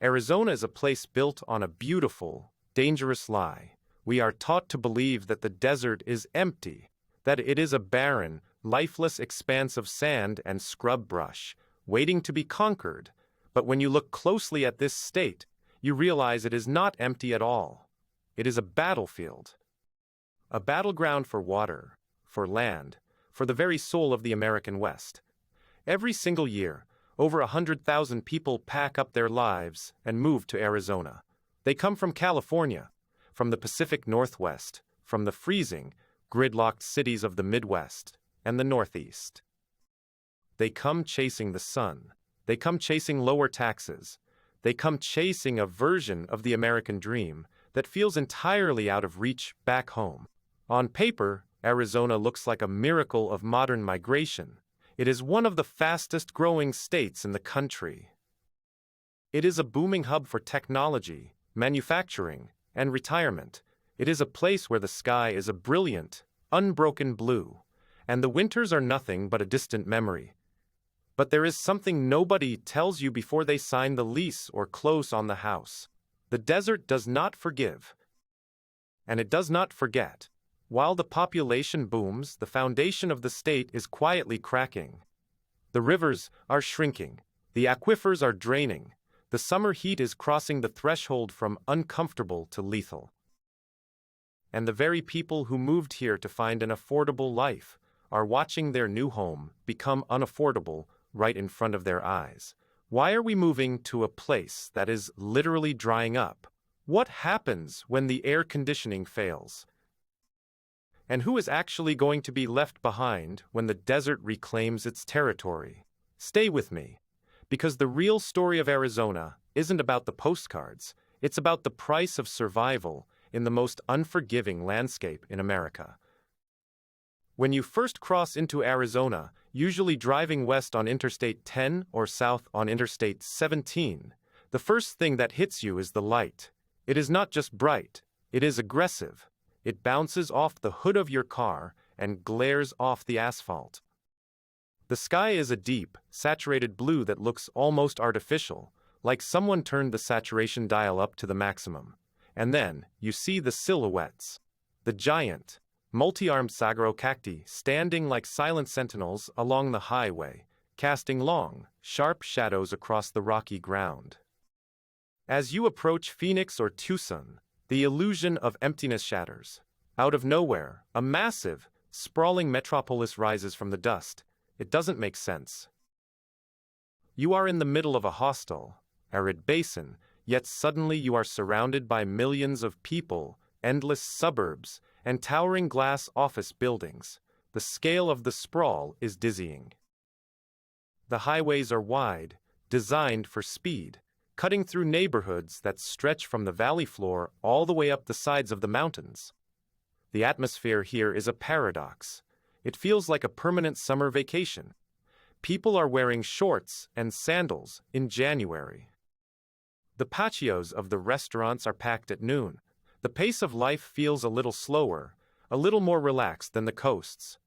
Arizona is a place built on a beautiful, dangerous lie. We are taught to believe that the desert is empty, that it is a barren, lifeless expanse of sand and scrub brush, waiting to be conquered. But when you look closely at this state, you realize it is not empty at all. It is a battlefield. A battleground for water, for land, for the very soul of the American West. Every single year, over 100,000 people pack up their lives and move to Arizona. They come from California, from the Pacific Northwest, from the freezing, gridlocked cities of the Midwest and the Northeast. They come chasing the sun. They come chasing lower taxes. They come chasing a version of the American dream that feels entirely out of reach back home. On paper, Arizona looks like a miracle of modern migration. It is one of the fastest growing states in the country. It is a booming hub for technology, manufacturing, and retirement. It is a place where the sky is a brilliant, unbroken blue, and the winters are nothing but a distant memory. But there is something nobody tells you before they sign the lease or close on the house. The desert does not forgive, and it does not forget. While the population booms, the foundation of the state is quietly cracking. The rivers are shrinking. The aquifers are draining. The summer heat is crossing the threshold from uncomfortable to lethal. And the very people who moved here to find an affordable life are watching their new home become unaffordable right in front of their eyes. Why are we moving to a place that is literally drying up? What happens when the air conditioning fails? And who is actually going to be left behind when the desert reclaims its territory? Stay with me, because the real story of Arizona isn't about the postcards. It's about the price of survival in the most unforgiving landscape in America. When you first cross into Arizona, usually driving west on Interstate 10 or south on Interstate 17, the first thing that hits you is the light. It is not just bright, it is aggressive. It bounces off the hood of your car and glares off the asphalt. The sky is a deep, saturated blue that looks almost artificial, like someone turned the saturation dial up to the maximum. And then, you see the silhouettes. The giant, multi-armed saguaro cacti standing like silent sentinels along the highway, casting long, sharp shadows across the rocky ground. As you approach Phoenix or Tucson, the illusion of emptiness shatters. Out of nowhere, a massive, sprawling metropolis rises from the dust. It doesn't make sense. You are in the middle of a hostile, arid basin, yet suddenly you are surrounded by millions of people, endless suburbs, and towering glass office buildings. The scale of the sprawl is dizzying. The highways are wide, designed for speed, cutting through neighborhoods that stretch from the valley floor all the way up the sides of the mountains. The atmosphere here is a paradox. It feels like a permanent summer vacation. People are wearing shorts and sandals in January. The patios of the restaurants are packed at noon. The pace of life feels a little slower, a little more relaxed than the coasts.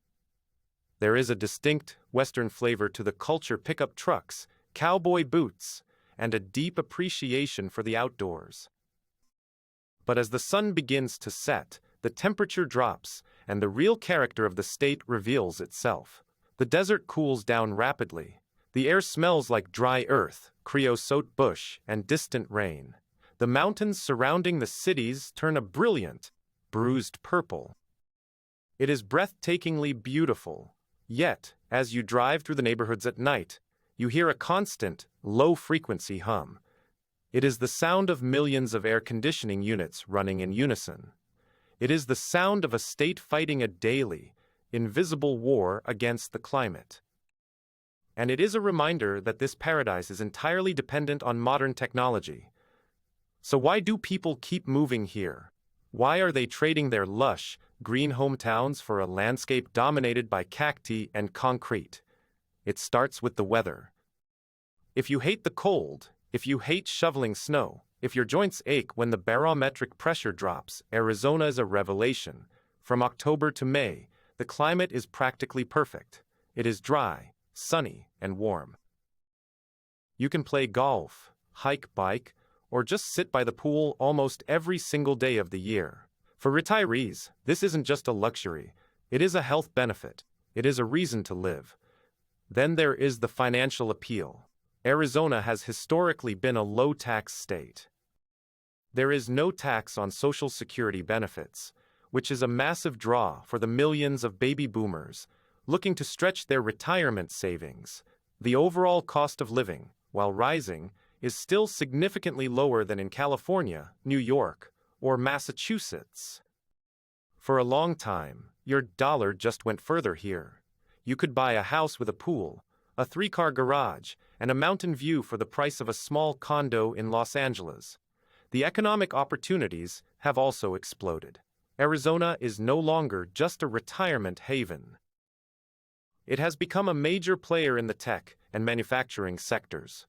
There is a distinct Western flavor to the culture: pickup trucks, cowboy boots, and a deep appreciation for the outdoors. But as the sun begins to set, the temperature drops, and the real character of the state reveals itself. The desert cools down rapidly. The air smells like dry earth, creosote bush, and distant rain. The mountains surrounding the cities turn a brilliant, bruised purple. It is breathtakingly beautiful. Yet, as you drive through the neighborhoods at night, you hear a constant, low-frequency hum. It is the sound of millions of air conditioning units running in unison. It is the sound of a state fighting a daily, invisible war against the climate. And it is a reminder that this paradise is entirely dependent on modern technology. So why do people keep moving here? Why are they trading their lush, green hometowns for a landscape dominated by cacti and concrete? It starts with the weather. If you hate the cold, if you hate shoveling snow, if your joints ache when the barometric pressure drops, Arizona is a revelation. From October to May, the climate is practically perfect. It is dry, sunny, and warm. You can play golf, hike, bike, or just sit by the pool almost every single day of the year. For retirees, this isn't just a luxury, it is a health benefit. It is a reason to live. Then there is the financial appeal. Arizona has historically been a low-tax state. There is no tax on Social Security benefits, which is a massive draw for the millions of baby boomers looking to stretch their retirement savings. The overall cost of living, while rising, is still significantly lower than in California, New York, or Massachusetts. For a long time, your dollar just went further here. You could buy a house with a pool, a 3-car garage, and a mountain view for the price of a small condo in Los Angeles. The economic opportunities have also exploded. Arizona is no longer just a retirement haven. It has become a major player in the tech and manufacturing sectors.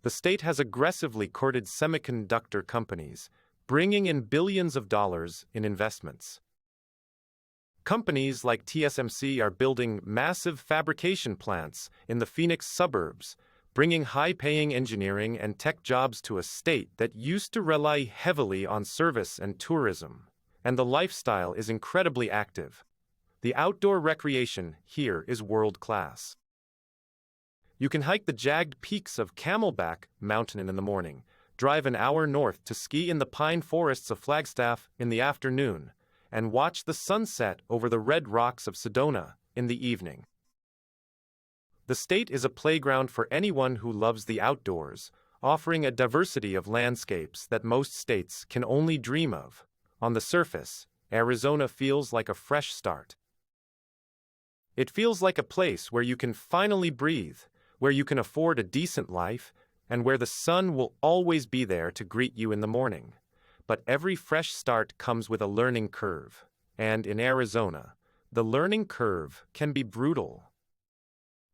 The state has aggressively courted semiconductor companies, bringing in billions of dollars in investments. Companies like TSMC are building massive fabrication plants in the Phoenix suburbs, bringing high-paying engineering and tech jobs to a state that used to rely heavily on service and tourism. And the lifestyle is incredibly active. The outdoor recreation here is world-class. You can hike the jagged peaks of Camelback Mountain in the morning, drive an hour north to ski in the pine forests of Flagstaff in the afternoon, and watch the sunset over the red rocks of Sedona in the evening. The state is a playground for anyone who loves the outdoors, offering a diversity of landscapes that most states can only dream of. On the surface, Arizona feels like a fresh start. It feels like a place where you can finally breathe, where you can afford a decent life, and where the sun will always be there to greet you in the morning. But every fresh start comes with a learning curve, and in Arizona, the learning curve can be brutal.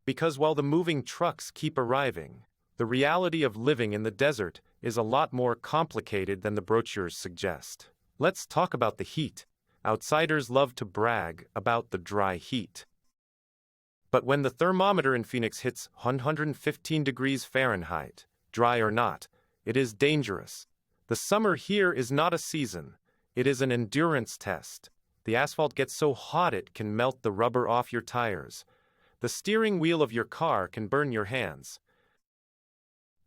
Because while the moving trucks keep arriving, the reality of living in the desert is a lot more complicated than the brochures suggest. Let's talk about the heat. Outsiders love to brag about the dry heat. But when the thermometer in Phoenix hits 115 degrees Fahrenheit, dry or not, it is dangerous. The summer here is not a season, it is an endurance test. The asphalt gets so hot it can melt the rubber off your tires. The steering wheel of your car can burn your hands.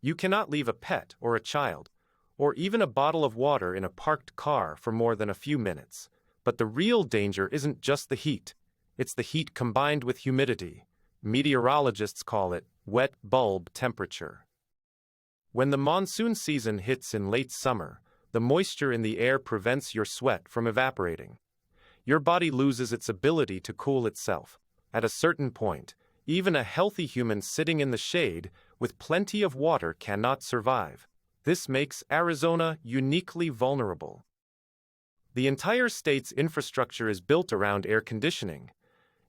You cannot leave a pet or a child, or even a bottle of water in a parked car for more than a few minutes. But the real danger isn't just the heat. It's the heat combined with humidity. Meteorologists call it wet bulb temperature. When the monsoon season hits in late summer, the moisture in the air prevents your sweat from evaporating. Your body loses its ability to cool itself. At a certain point, even a healthy human sitting in the shade with plenty of water cannot survive. This makes Arizona uniquely vulnerable. The entire state's infrastructure is built around air conditioning.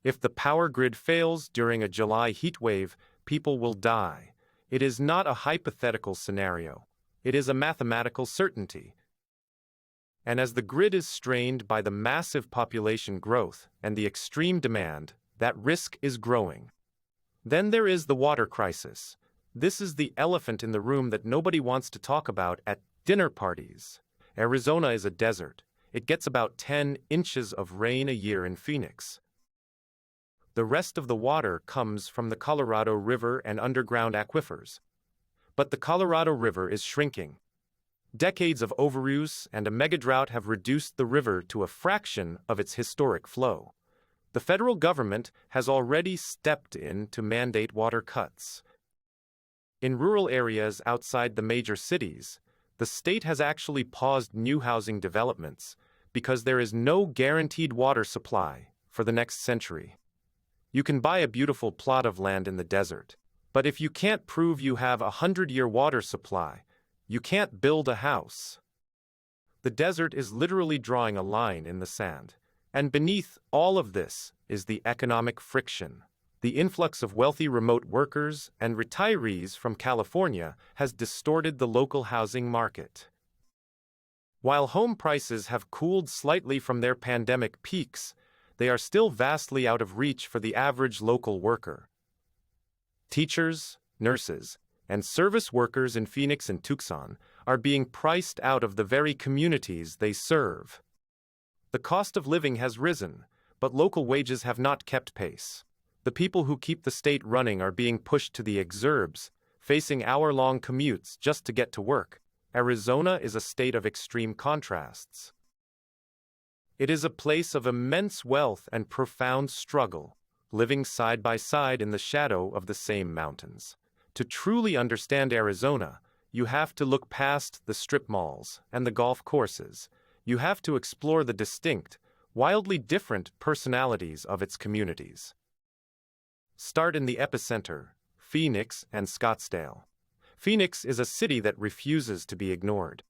If the power grid fails during a July heat wave, people will die. It is not a hypothetical scenario. It is a mathematical certainty. And as the grid is strained by the massive population growth and the extreme demand, that risk is growing. Then there is the water crisis. This is the elephant in the room that nobody wants to talk about at dinner parties. Arizona is a desert. It gets about 10 inches of rain a year in Phoenix. The rest of the water comes from the Colorado River and underground aquifers. But the Colorado River is shrinking. Decades of overuse and a megadrought have reduced the river to a fraction of its historic flow. The federal government has already stepped in to mandate water cuts. In rural areas outside the major cities, the state has actually paused new housing developments because there is no guaranteed water supply for the next century. You can buy a beautiful plot of land in the desert, but if you can't prove you have a 100-year water supply, you can't build a house. The desert is literally drawing a line in the sand. And beneath all of this is the economic friction. The influx of wealthy remote workers and retirees from California has distorted the local housing market. While home prices have cooled slightly from their pandemic peaks, they are still vastly out of reach for the average local worker. Teachers, nurses, and service workers in Phoenix and Tucson are being priced out of the very communities they serve. The cost of living has risen, but local wages have not kept pace. The people who keep the state running are being pushed to the exurbs, facing hour-long commutes just to get to work. Arizona is a state of extreme contrasts. It is a place of immense wealth and profound struggle, living side by side in the shadow of the same mountains. To truly understand Arizona, you have to look past the strip malls and the golf courses. You have to explore the distinct, wildly different personalities of its communities. Start in the epicenter, Phoenix and Scottsdale. Phoenix is a city that refuses to be ignored.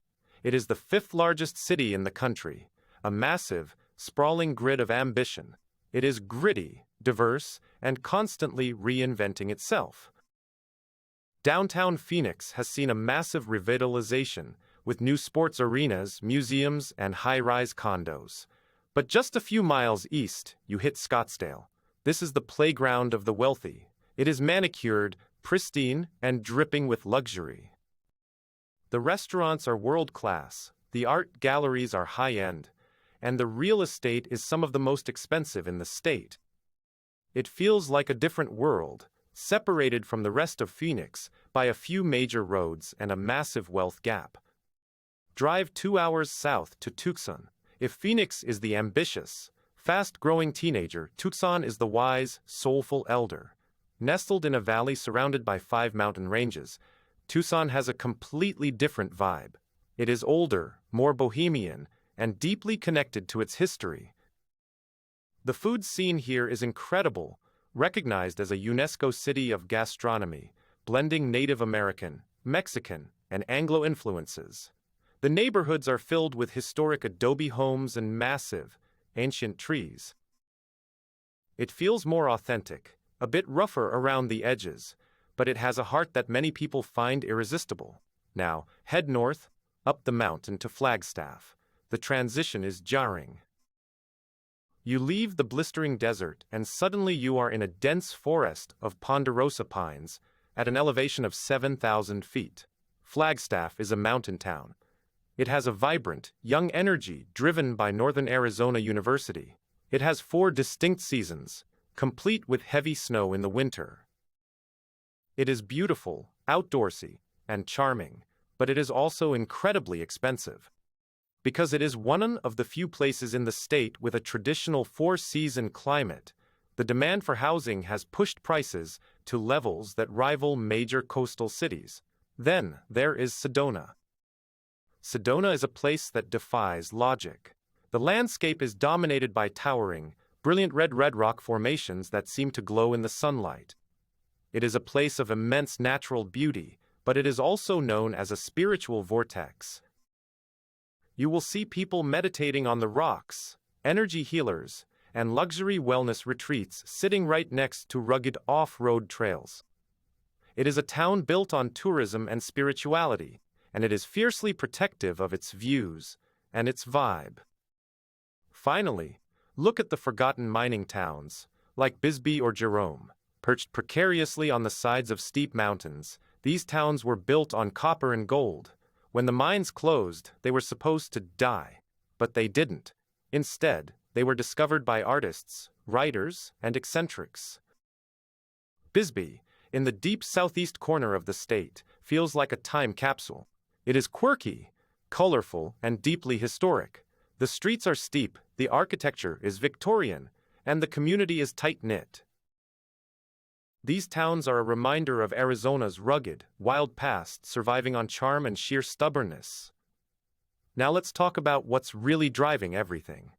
It is the fifth largest city in the country, a massive, sprawling grid of ambition. It is gritty, diverse, and constantly reinventing itself. Downtown Phoenix has seen a massive revitalization, with new sports arenas, museums, and high-rise condos. But just a few miles east, you hit Scottsdale. This is the playground of the wealthy. It is manicured, pristine, and dripping with luxury. The restaurants are world-class, the art galleries are high-end, and the real estate is some of the most expensive in the state. It feels like a different world, separated from the rest of Phoenix by a few major roads and a massive wealth gap. Drive 2 hours south to Tucson. If Phoenix is the ambitious, fast-growing teenager, Tucson is the wise, soulful elder. Nestled in a valley surrounded by 5 mountain ranges, Tucson has a completely different vibe. It is older, more bohemian, and deeply connected to its history. The food scene here is incredible, recognized as a UNESCO City of Gastronomy, blending Native American, Mexican, and Anglo influences. The neighborhoods are filled with historic adobe homes and massive, ancient trees. It feels more authentic, a bit rougher around the edges, but it has a heart that many people find irresistible. Now, head north, up the mountain to Flagstaff. The transition is jarring. You leave the blistering desert and suddenly you are in a dense forest of ponderosa pines at an elevation of 7,000 feet. Flagstaff is a mountain town. It has a vibrant, young energy driven by Northern Arizona University. It has 4 distinct seasons, complete with heavy snow in the winter. It is beautiful, outdoorsy, and charming, but it is also incredibly expensive. Because it is one of the few places in the state with a traditional 4-season climate, the demand for housing has pushed prices to levels that rival major coastal cities. Then there is Sedona. Sedona is a place that defies logic. The landscape is dominated by towering, brilliant red rock formations that seem to glow in the sunlight. It is a place of immense natural beauty, but it is also known as a spiritual vortex. You will see people meditating on the rocks, energy healers, and luxury wellness retreats sitting right next to rugged off-road trails. It is a town built on tourism and spirituality, and it is fiercely protective of its views and its vibe. Finally, look at the forgotten mining towns, like Bisbee or Jerome. Perched precariously on the sides of steep mountains, these towns were built on copper and gold. When the mines closed, they were supposed to die, but they didn't. Instead, they were discovered by artists, writers, and eccentrics. Bisbee, in the deep southeast corner of the state, feels like a time capsule. It is quirky, colorful, and deeply historic. The streets are steep, the architecture is Victorian, and the community is tight-knit. These towns are a reminder of Arizona's rugged, wild past surviving on charm and sheer stubbornness. Now let's talk about what's really driving everything.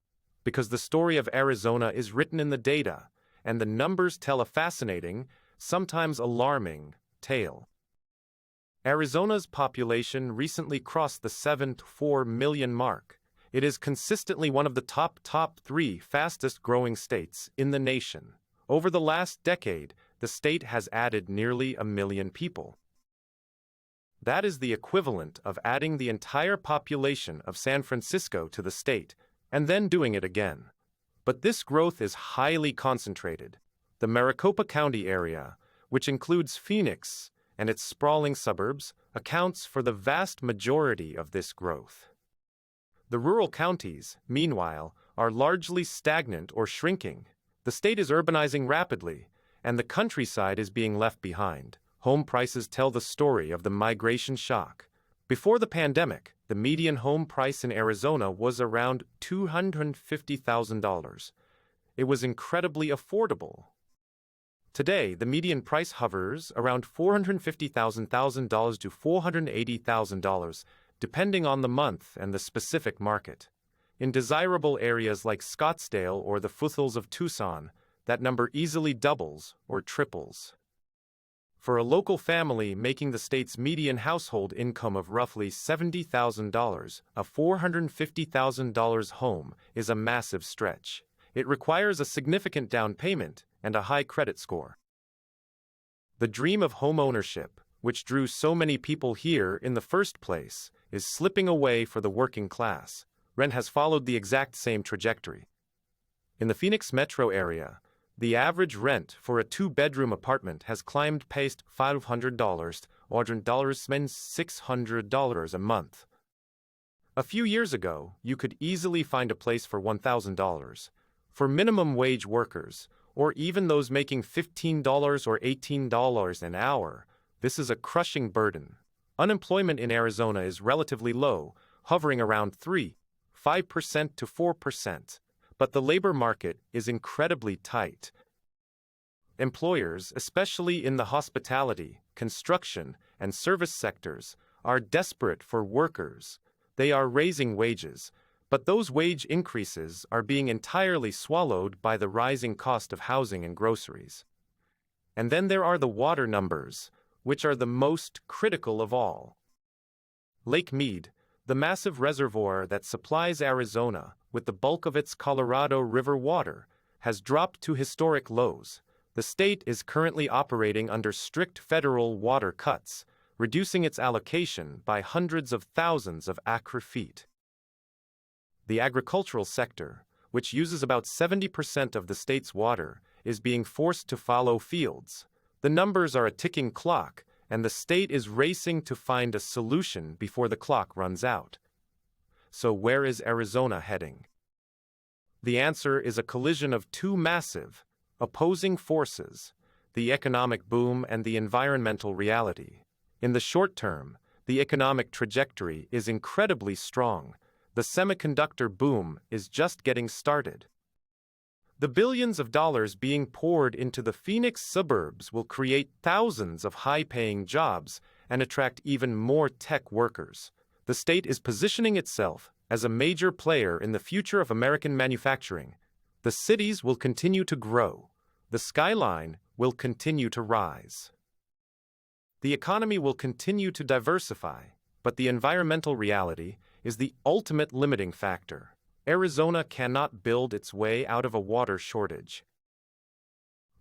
Because the story of Arizona is written in the data, and the numbers tell a fascinating, sometimes alarming, tale. Arizona's population recently crossed the 7.4 million mark. It is consistently one of the top 3 fastest-growing states in the nation. Over the last decade, the state has added nearly 1 million people. That is the equivalent of adding the entire population of San Francisco to the state, and then doing it again. But this growth is highly concentrated. The Maricopa County area, which includes Phoenix and its sprawling suburbs accounts for the vast majority of this growth. The rural counties, meanwhile, are largely stagnant or shrinking. The state is urbanizing rapidly, and the countryside is being left behind. Home prices tell the story of the migration shock. Before the pandemic, the median home price in Arizona was around $250,000. It was incredibly affordable. Today, the median price hovers around $450,000 to $480,000, depending on the month and the specific market. In desirable areas like Scottsdale or the foothills of Tucson, that number easily doubles or triples. For a local family making the state's median household income of roughly $70,000, a $450,000 home is a massive stretch. It requires a significant down payment and a high credit score. The dream of home ownership, which drew so many people here in the first place, is slipping away for the working class. Rent has followed the exact same trajectory. In the Phoenix metro area, the average rent for a two-bedroom apartment has climbed past $500, or $600 a month. A few years ago, you could easily find a place for $1,000. For minimum wage workers, or even those making $15 or $18 an hour, this is a crushing burden. Unemployment in Arizona is relatively low, hovering around 5% to 4%. But the labor market is incredibly tight. Employers, especially in the hospitality, construction, and service sectors, are desperate for workers. They are raising wages, but those wage increases are being entirely swallowed by the rising cost of housing and groceries. And then there are the water numbers, which are the most critical of all. Lake Mead, the massive reservoir that supplies Arizona with the bulk of its Colorado River water, has dropped to historic lows. The state is currently operating under strict federal water cuts, reducing its allocation by hundreds of thousands of acre-feet. The agricultural sector, which uses about 70% of the state's water, is being forced to follow fields. The numbers are a ticking clock, and the state is racing to find a solution before the clock runs out. So where is Arizona heading? The answer is a collision of two massive, opposing forces, the economic boom and the environmental reality. In the short term, the economic trajectory is incredibly strong. The semiconductor boom is just getting started. The billions of dollars being poured into the Phoenix suburbs will create thousands of high-paying jobs and attract even more tech workers. The state is positioning itself as a major player in the future of American manufacturing. The cities will continue to grow. The skyline will continue to rise. The economy will continue to diversify, but the environmental reality is the ultimate limiting factor. Arizona cannot build its way out of a water shortage.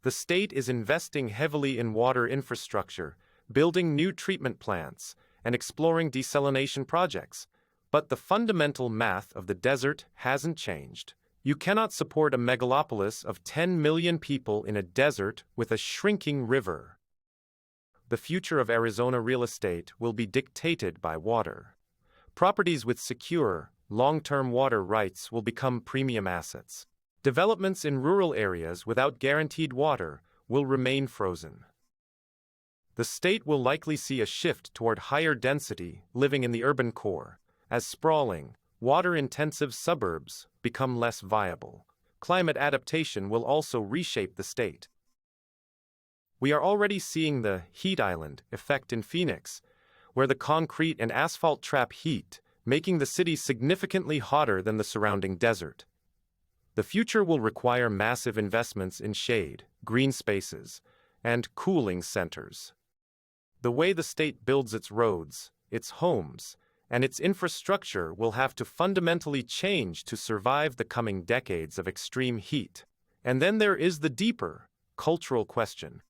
The state is investing heavily in water infrastructure, building new treatment plants, and exploring desalination projects. But the fundamental math of the desert hasn't changed. You cannot support a megalopolis of 10 million people in a desert with a shrinking river. The future of Arizona real estate will be dictated by water. Properties with secure, long-term water rights will become premium assets. Developments in rural areas without guaranteed water will remain frozen. The state will likely see a shift toward higher density living in the urban core, as sprawling, water-intensive suburbs become less viable. Climate adaptation will also reshape the state. We are already seeing the heat island effect in Phoenix, where the concrete and asphalt trap heat, making the city significantly hotter than the surrounding desert. The future will require massive investments in shade, green spaces, and cooling centers. The way the state builds its roads, its homes, and its infrastructure will have to fundamentally change to survive the coming decades of extreme heat. And then there is the deeper, cultural question.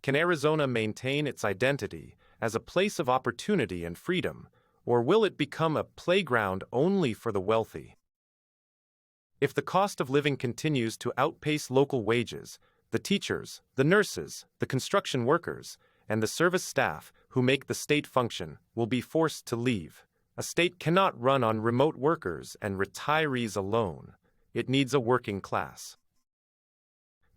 Can Arizona maintain its identity as a place of opportunity and freedom, or will it become a playground only for the wealthy? If the cost of living continues to outpace local wages, the teachers, the nurses, the construction workers, and the service staff, who make the state function, will be forced to leave. A state cannot run on remote workers and retirees alone. It needs a working class.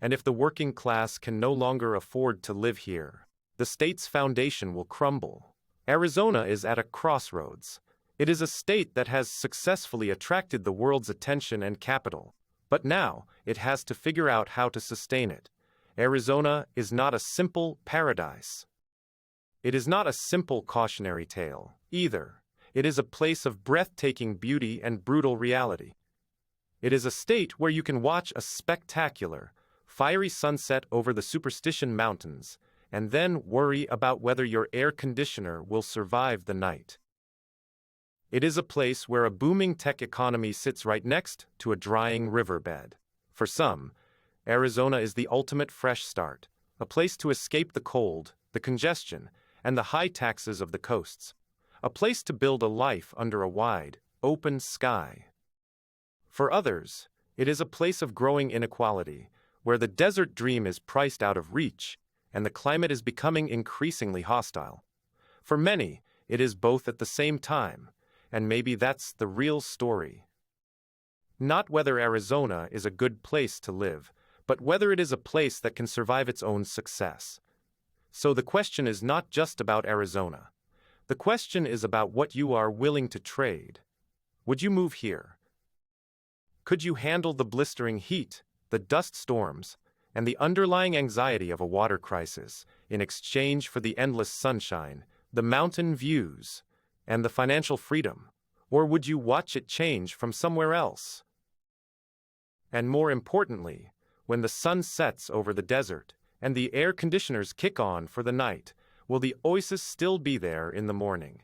And if the working class can no longer afford to live here, the state's foundation will crumble. Arizona is at a crossroads. It is a state that has successfully attracted the world's attention and capital, but now it has to figure out how to sustain it. Arizona is not a simple paradise. It is not a simple cautionary tale, either. It is a place of breathtaking beauty and brutal reality. It is a state where you can watch a spectacular, fiery sunset over the Superstition Mountains, and then worry about whether your air conditioner will survive the night. It is a place where a booming tech economy sits right next to a drying riverbed. For some, Arizona is the ultimate fresh start, a place to escape the cold, the congestion, and the high taxes of the coasts. A place to build a life under a wide, open sky. For others, it is a place of growing inequality, where the desert dream is priced out of reach, and the climate is becoming increasingly hostile. For many, it is both at the same time, and maybe that's the real story. Not whether Arizona is a good place to live, but whether it is a place that can survive its own success. So the question is not just about Arizona. The question is about what you are willing to trade. Would you move here? Could you handle the blistering heat, the dust storms, and the underlying anxiety of a water crisis in exchange for the endless sunshine, the mountain views, and the financial freedom? Or would you watch it change from somewhere else? And more importantly, when the sun sets over the desert and the air conditioners kick on for the night, will the oasis still be there in the morning?